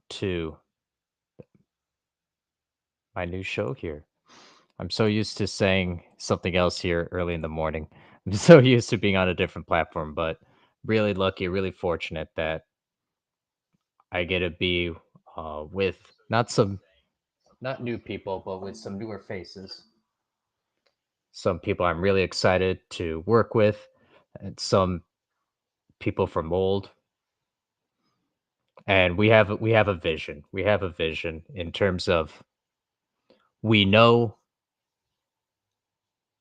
To my new show here. I'm so used to saying something else here early in the morning. I'm so used to being on a different platform, but really lucky, really fortunate that I get to be with not new people, but with some newer faces. Some people I'm really excited to work with, and some people from old. And we have a vision. We have a vision in terms of we know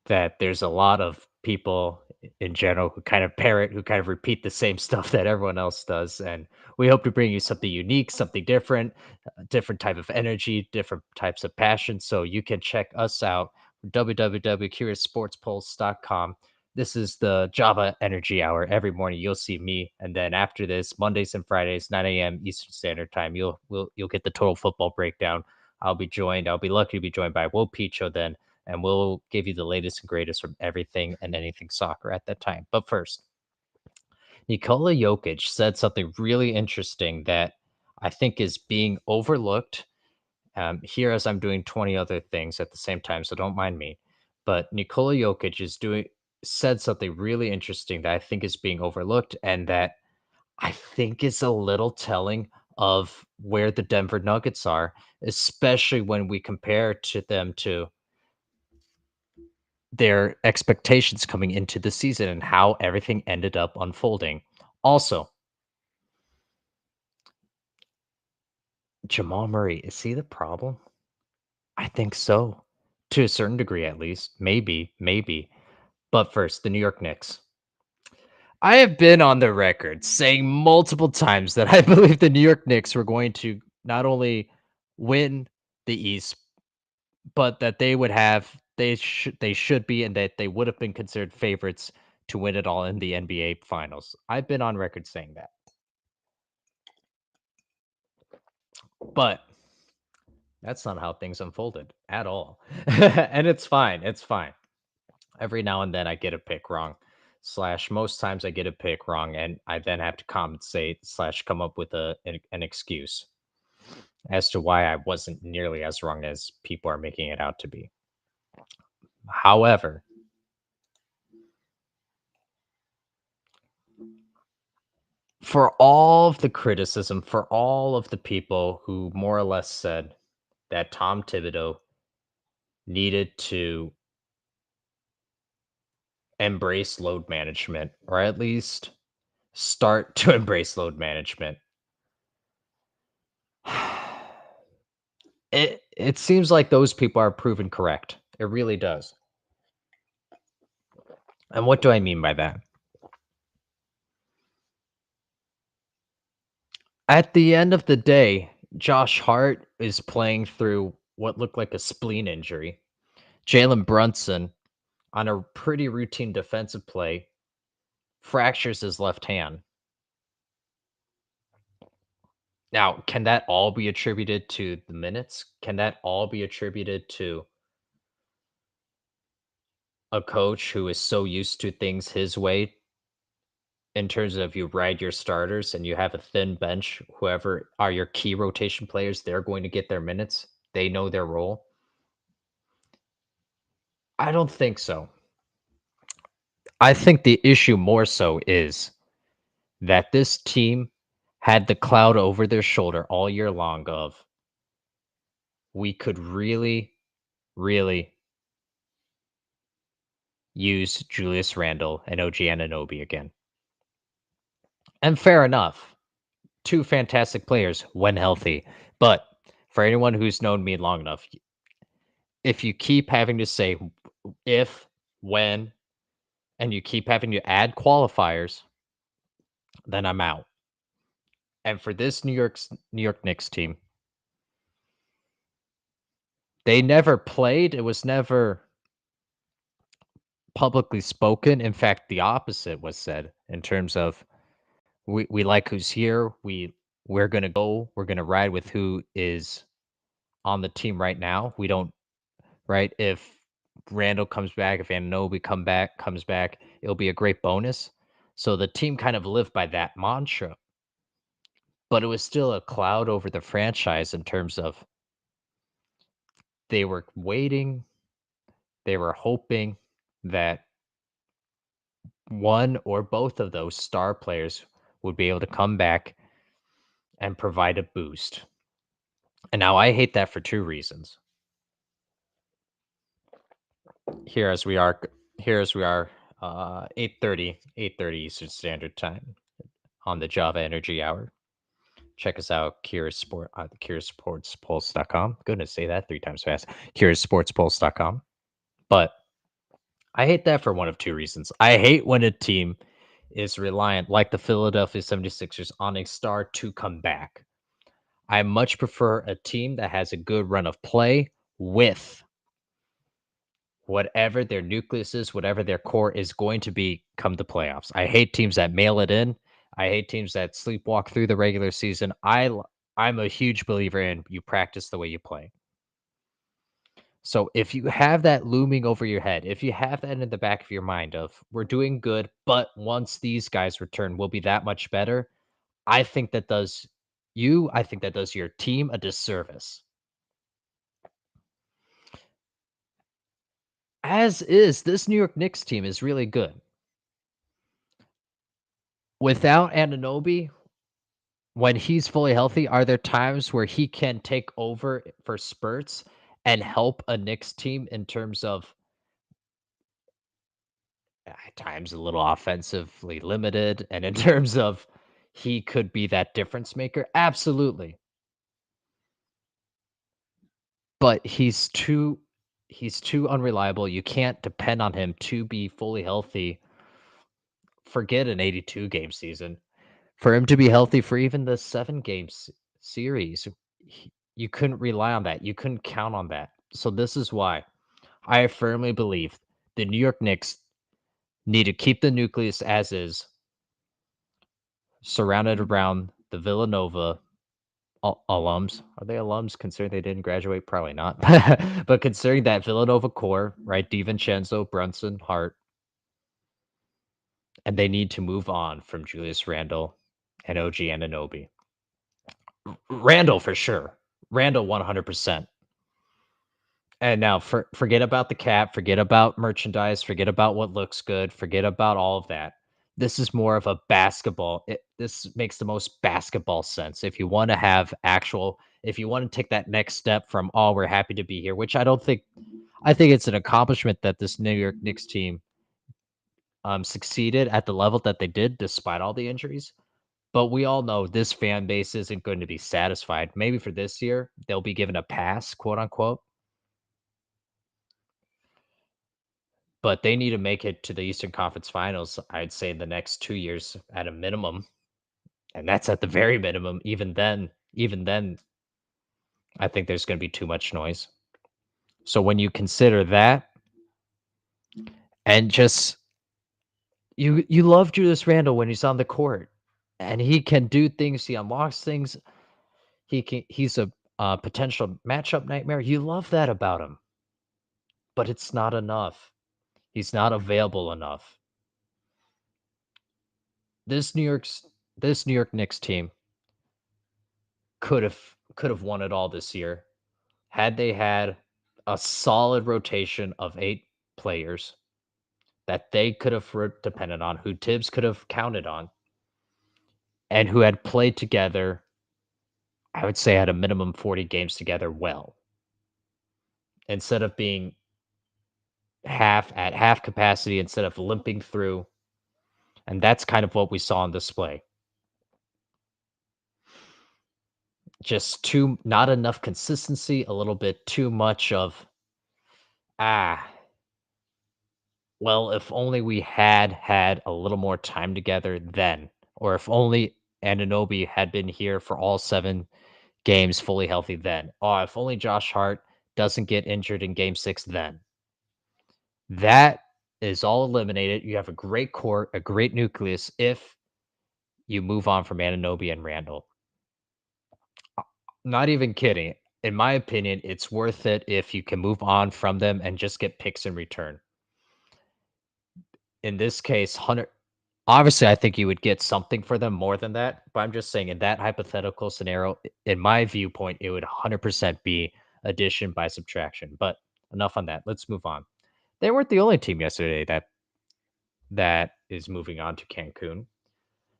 that there's a lot of people in general who kind of parrot, who kind of repeat the same stuff that everyone else does. And we hope to bring you something unique, something different, a different type of energy, different types of passion. So you can check us out, www.curioussportspulse.com. This is the Java Energy Hour. Every morning you'll see me, and then after this, Mondays and Fridays, 9 a.m. Eastern Standard Time, you'll get the total football breakdown. I'll be lucky to be joined by Will Picho then, and we'll give you the latest and greatest from everything and anything soccer at that time. But first, Nikola Jokic said something really interesting that I think is being overlooked here as I'm doing 20 other things at the same time, so don't mind me. But Nikola Jokic is doing said something really interesting that I think is being overlooked and that I think is a little telling of where the Denver Nuggets are, especially when we compare to them to their expectations coming into the season and how everything ended up unfolding. Also, Jamal Murray, is he the problem? I think so. To a certain degree, at least. Maybe, maybe. But first, the New York Knicks. I have been on the record saying multiple times that I believe the New York Knicks were going to not only win the East, but that they should be and that they would have been considered favorites to win it all in the NBA finals. I've been on record saying that. But that's not how things unfolded at all. And it's fine. It's fine. Every now and then I get a pick wrong. Slash, most times I get a pick wrong, and I then have to compensate slash come up with an excuse as to why I wasn't nearly as wrong as people are making it out to be. However, for all of the criticism, for all of the people who more or less said that Tom Thibodeau needed to embrace load management, or at least start to embrace load management. It seems like those people are proven correct. It really does. And what do I mean by that? At the end of the day, Josh Hart is playing through what looked like a spleen injury. Jalen Brunson, on a pretty routine defensive play, fractures his left hand. Now, can that all be attributed to the minutes? Can that all be attributed to a coach who is so used to things his way in terms of you ride your starters and you have a thin bench, whoever are your key rotation players, they're going to get their minutes. They know their role. I don't think so. I think the issue more so is that this team had the cloud over their shoulder all year long of we could really, really use Julius Randle and OG Anunoby again. And fair enough. Two fantastic players when healthy. But for anyone who's known me long enough, if you keep having to say if, when, and you keep having to add qualifiers, then I'm out. And for this New York Knicks team, they never played. It was never publicly spoken. In fact, the opposite was said in terms of we like who's here. We're gonna go. We're gonna ride with who is on the team right now. We don't right if Randall comes back, if Anunoby comes back, it'll be a great bonus. So the team kind of lived by that mantra. but it was still a cloud over the franchise in terms of they were waiting, they were hoping that one or both of those star players would be able to come back and provide a boost. And now I hate that for two reasons. Here as we are here as we are 8:30 Eastern Standard Time on the Java Energy Hour. Check us out, CuriousSportspulse.com. Goodness, say that three times fast. CuriousSportspulse.com. But I hate that for one of two reasons. I hate when a team is reliant, like the Philadelphia 76ers, on a star to come back. I much prefer a team that has a good run of play with whatever their nucleus is, whatever their core is going to be come the playoffs. I hate teams that mail it in. I hate teams that sleepwalk through the regular season. I'm a huge believer in you practice the way you play. So if you have that looming over your head, if you have that in the back of your mind of we're doing good, but once these guys return, we'll be that much better. I think that does your team a disservice. As is, this New York Knicks team is really good. Without Anunoby, when he's fully healthy, are there times where he can take over for spurts and help a Knicks team in terms of at times a little offensively limited and in terms of he could be that difference maker? Absolutely. But he's too unreliable. You can't depend on him to be fully healthy. Forget an 82 game season. For him to be healthy for even the 7 game series, you couldn't rely on that. You couldn't count on that. So this is why I firmly believe the New York Knicks need to keep the nucleus as is, surrounded around the Villanova alums. Are they alums considering they didn't graduate? Probably not. But considering that Villanova core, right? DiVincenzo, Brunson, Hart, and they need to move on from Julius Randle and OG Anunoby. Randall for sure. Randall 100%. And now forget about the cap, forget about merchandise, forget about what looks good, forget about all of that. This is more of a basketball. This makes the most basketball sense. If you want to have actual, if you want to take that next step from, oh, we're happy to be here, which I think it's an accomplishment that this New York Knicks team succeeded at the level that they did despite all the injuries. But we all know this fan base isn't going to be satisfied. Maybe for this year, they'll be given a pass, quote unquote. But they need to make it to the Eastern Conference Finals, I'd say, in the next 2 years at a minimum, and that's at the very minimum. Even then, I think there's gonna be too much noise. So when you consider that and just you love Julius Randle when he's on the court, and he can do things, he unlocks things, he's a, potential matchup nightmare. You love that about him, but it's not enough. He's not available enough. This New York's this New York Knicks team could have won it all this year had they had a solid rotation of 8 players that they could have depended on, who Tibbs could have counted on, and who had played together, I would say at a minimum 40 games together well, instead of being half capacity, instead of limping through. And that's kind of what we saw on display. Just too not enough consistency, a little bit too much of ah well, if only we had a little more time together then, or if only Anunoby had been here for all 7 games fully healthy then. Oh, if only Josh Hart doesn't get injured in game 6 then. That is all eliminated. You have a great core, a great nucleus if you move on from Anunoby and Randall. Not even kidding. In my opinion, it's worth it if you can move on from them and just get picks in return. In this case, Hunter Obviously, I think you would get something for them more than that, but I'm just saying in that hypothetical scenario, in my viewpoint, it would 100% be addition by subtraction. But enough on that. Let's move on. They weren't the only team yesterday that is moving on to Cancun.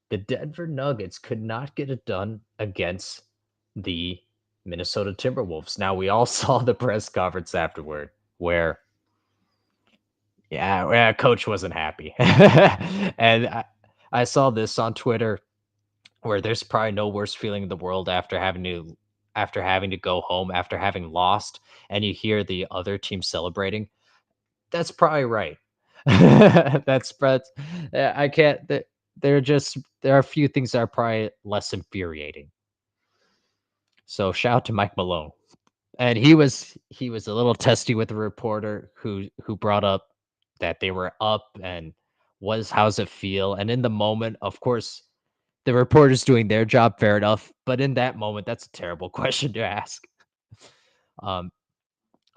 The Denver Nuggets could not get it done against the Minnesota Timberwolves. Now we all saw the press conference afterward where coach wasn't happy. And I saw this on Twitter where there's probably no worse feeling in the world after having to go home after having lost and you hear the other team celebrating. That's probably right. But I can't. There are a few things that are probably less infuriating. So shout out to Mike Malone, and he was a little testy with the reporter who brought up that they were up and was how's it feel, and in the moment, of course, the reporter's doing their job, fair enough, but in that moment, that's a terrible question to ask. Um,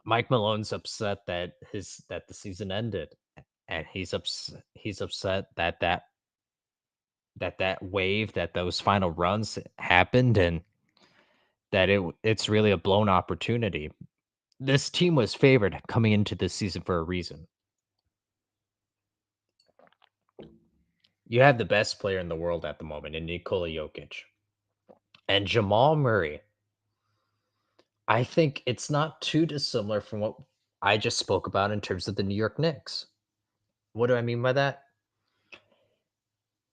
Mike Malone's upset that the season ended, and he's upset that wave, that those final runs happened, and that it's really a blown opportunity. This team was favored coming into this season for a reason. You have the best player in the world at the moment in Nikola Jokic. And Jamal Murray, I think it's not too dissimilar from what I just spoke about in terms of the New York Knicks. What do I mean by that?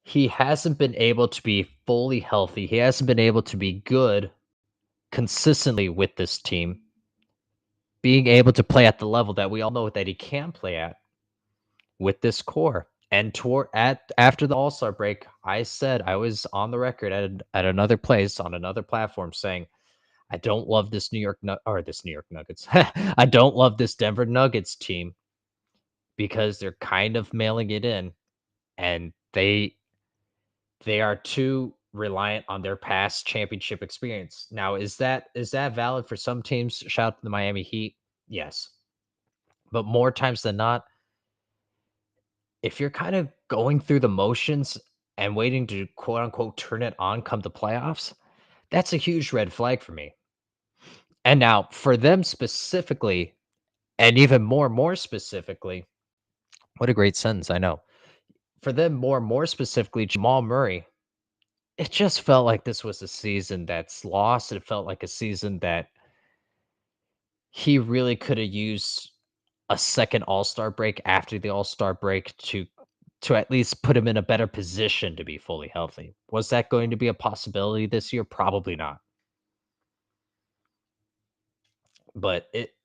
He hasn't been able to be fully healthy. He hasn't been able to be good consistently with this team, being able to play at the level that we all know that he can play at with this core. And toward at after the All-Star break, I was on the record at another place on another platform saying, I don't love this New York Nuggets. I don't love this Denver Nuggets team because they're kind of mailing it in and they are too reliant on their past championship experience. Now, is that valid for some teams? Shout out to the Miami Heat. Yes. But more times than not, if you're kind of going through the motions and waiting to quote unquote turn it on come the playoffs, that's a huge red flag for me. And now for them specifically, and even more specifically, what a great sentence, I know. For them more specifically, Jamal Murray, it just felt like this was a season that's lost. It felt like a season that he really could have used a second All-Star break after the All-Star break to at least put him in a better position to be fully healthy. Was that going to be a possibility this year? Probably not. But it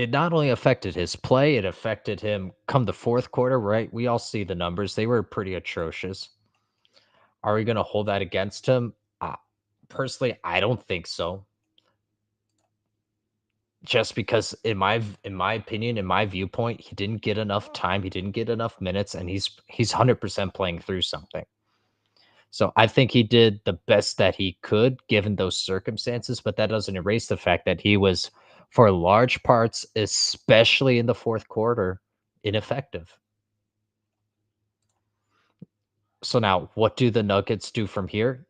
not only affected his play, it affected him come the fourth quarter, right? We all see the numbers. They were pretty atrocious. Are we going to hold that against him? Personally, I don't think so. Just because in my opinion, in my viewpoint, he didn't get enough time, he didn't get enough minutes, and he's 100% playing through something. So I think he did the best that he could given those circumstances, but that doesn't erase the fact that he was, for large parts, especially in the fourth quarter, ineffective. So now, what do the Nuggets do from here?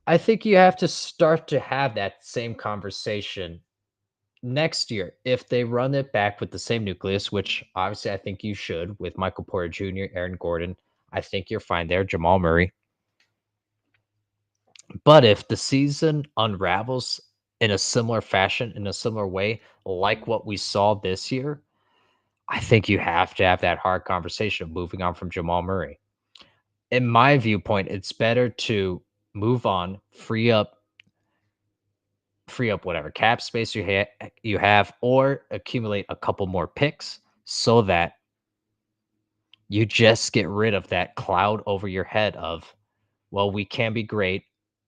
I think you have to start to have that same conversation next year. If they run it back with the same nucleus, which obviously I think you should, with Michael Porter Jr., Aaron Gordon, I think you're fine there. Jamal Murray. But if the season unravels in a similar fashion, in a similar way, like what we saw this year, I think you have to have that hard conversation of moving on from Jamal Murray. In my viewpoint, it's better to move on, free up whatever cap space you have, or accumulate a couple more picks so that you just get rid of that cloud over your head of, well, we can be great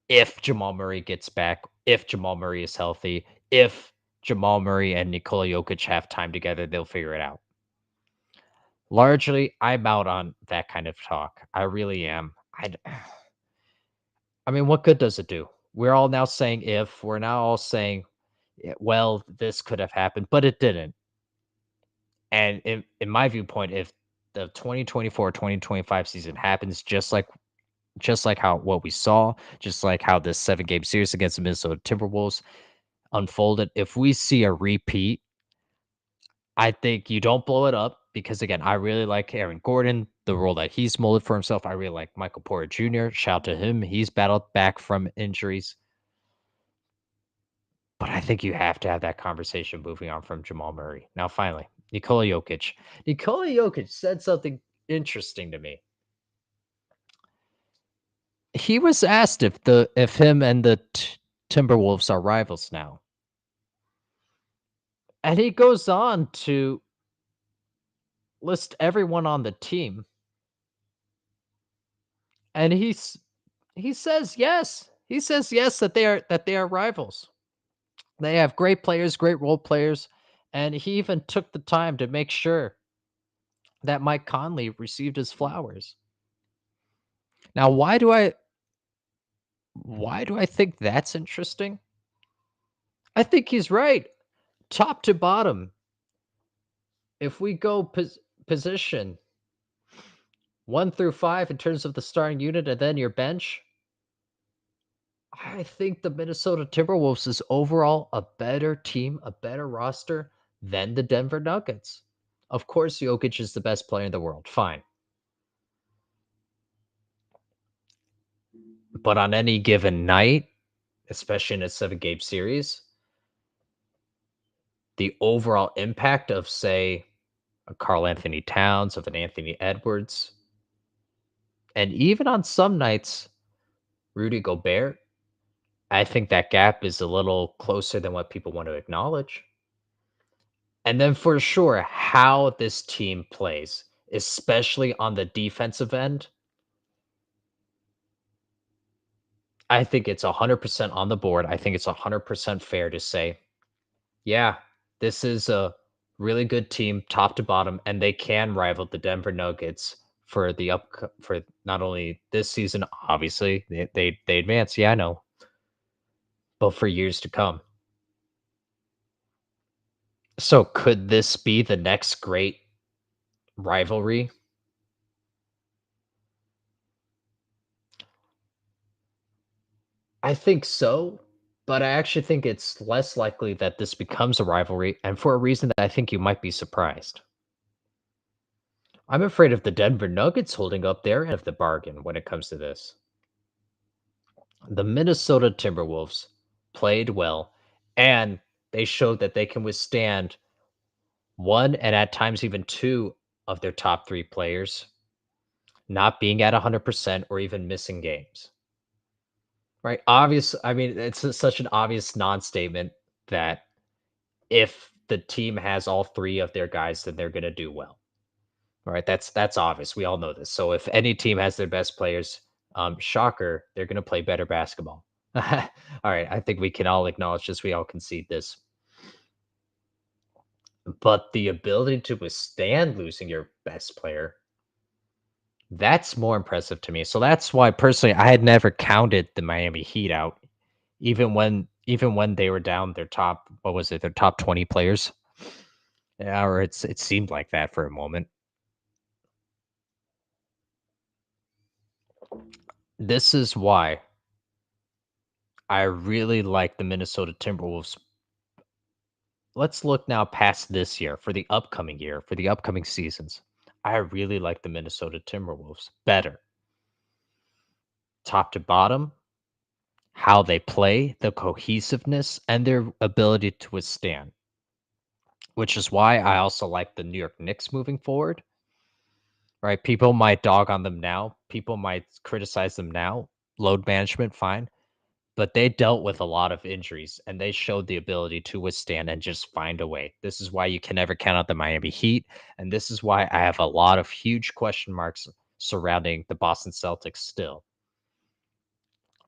if Jamal Murray gets back, if Jamal Murray is healthy, if Jamal Murray and Nikola Jokic have time together, they'll figure it out. Largely, I'm out on that kind of talk. I really am. I mean, what good does it do? We're all now saying if, we're now all saying, well, this could have happened, but it didn't. And in my viewpoint, if the 2024-2025 season happens just like how what we saw, just like how this 7-game series against the Minnesota Timberwolves unfolded. If we see a repeat, I think you don't blow it up because again, I really like Aaron Gordon, the role that he's molded for himself. I really like Michael Porter Jr. Shout out to him. He's battled back from injuries. But I think you have to have that conversation moving on from Jamal Murray. Now, finally, Nikola Jokic. Nikola Jokic said something interesting to me. He was asked if him and the Timberwolves are rivals now. And he goes on to list everyone on the team. And he says yes. He says yes that they are rivals. They have great players, great role players, and he even took the time to make sure that Mike Conley received his flowers. Now, why do I think that's interesting? I think he's right. Top to bottom, if we go position 1 through 5 in terms of the starting unit and then your bench, I think the Minnesota Timberwolves is overall a better team, a better roster than the Denver Nuggets. Of course, Jokic is the best player in the world. Fine. But on any given night, especially in a 7-game series, the overall impact of, say, a Karl Anthony Towns, of an Anthony Edwards, and even on some nights, Rudy Gobert, I think that gap is a little closer than what people want to acknowledge. And then for sure, how this team plays, especially on the defensive end, I think it's 100% on the board. I think it's 100% fair to say, yeah, this is a really good team, top to bottom, and they can rival the Denver Nuggets for not only this season, obviously they advance. Yeah, I know, but for years to come. So could this be the next great rivalry? I think so, but I actually think it's less likely that this becomes a rivalry, and for a reason that I think you might be surprised. I'm afraid of the Denver Nuggets holding up their end of the bargain when it comes to this. The Minnesota Timberwolves played well, and they showed that they can withstand one and at times even two of their top three players not being at 100% or even missing games. Right? Obvious. I mean, such an obvious non-statement that if the team has all three of their guys, then they're going to do well. Right? That's obvious. We all know this. So if any team has their best players, shocker, they're going to play better basketball. All right, I think we can all acknowledge this. We all concede this. But the ability to withstand losing your best player, that's more impressive to me. So that's why personally I had never counted the Miami Heat out, even when they were down their top, what was it, their top 20 players. Yeah, or it seemed like that for a moment. This is why I really like the Minnesota Timberwolves. Let's look now past this year, for the upcoming seasons. I really like the Minnesota Timberwolves better. Top to bottom, how they play, the cohesiveness, and their ability to withstand, which is why I also like the New York Knicks moving forward. Right? People might dog on them now. People might criticize them now. Load management, fine. But they dealt with a lot of injuries and they showed the ability to withstand and just find a way. This is why you can never count out the Miami Heat. And this is why I have a lot of huge question marks surrounding the Boston Celtics still.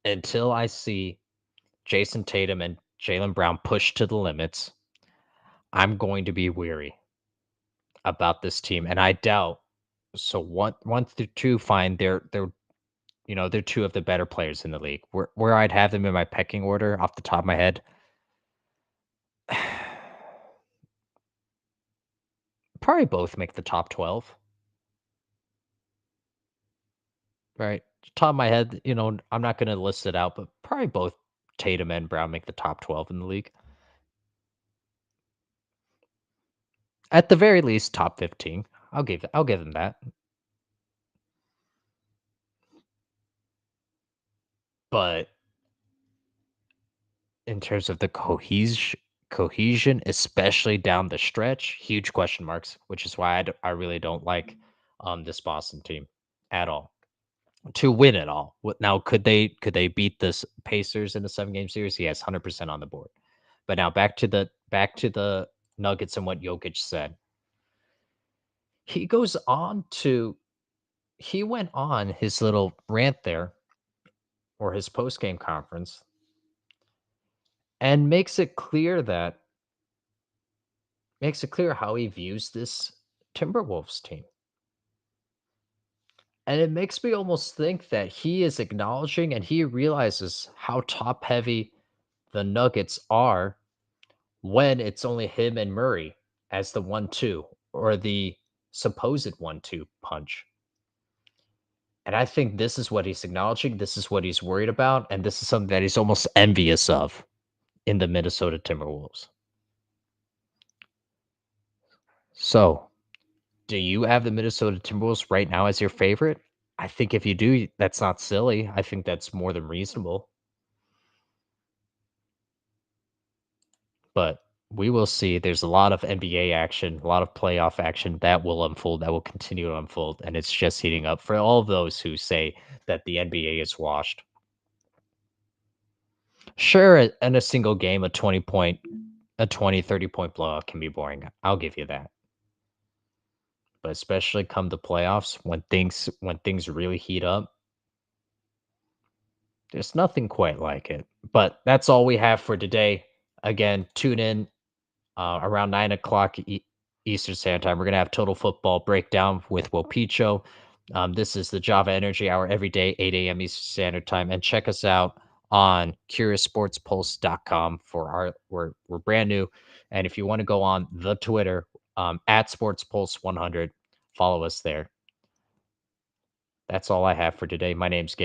Until I see Jason Tatum and Jalen Brown pushed to the limits, I'm going to be weary about this team. And I doubt. So one through two, fine. They're two of the better players in the league. Where I'd have them in my pecking order off the top of my head, probably both make the top 12. right? Top of my head, I'm not gonna list it out, but probably both Tatum and Brown make the top 12 in the league. At the very least, top 15. I'll give them that. But in terms of the cohesion, especially down the stretch, huge question marks, which is why I really don't like this Boston team at all. To win it all. Now could they beat this Pacers in a 7-game series? Yes, 100% on the board. But now back to the Nuggets and what Jokic said. He goes on to he went on his little rant there, or his post-game conference, and makes it clear how he views this Timberwolves team. And it makes me almost think that he is acknowledging and he realizes how top heavy the Nuggets are when it's only him and Murray as the 1-2 or the supposed 1-2 punch. And I think this is what he's acknowledging. This is what he's worried about. And this is something that he's almost envious of in the Minnesota Timberwolves. So, do you have the Minnesota Timberwolves right now as your favorite? I think if you do, that's not silly. I think that's more than reasonable. But we will see. There's a lot of NBA action, a lot of playoff action that will unfold, that will continue to unfold, and it's just heating up for all of those who say that the NBA is washed. Sure, in a single game, a 20, 30 point blowout can be boring. I'll give you that. But especially come the playoffs, when things really heat up, there's nothing quite like it. But that's all we have for today. Again, tune in around 9 o'clock Eastern Standard Time. We're going to have total football breakdown with Wopicho. This is the Java Energy Hour every day, 8 a.m. Eastern Standard Time. And check us out on CuriousSportsPulse.com for we're brand new. And if you want to go on the Twitter at SportsPulse100, follow us there. That's all I have for today. My name's Gary.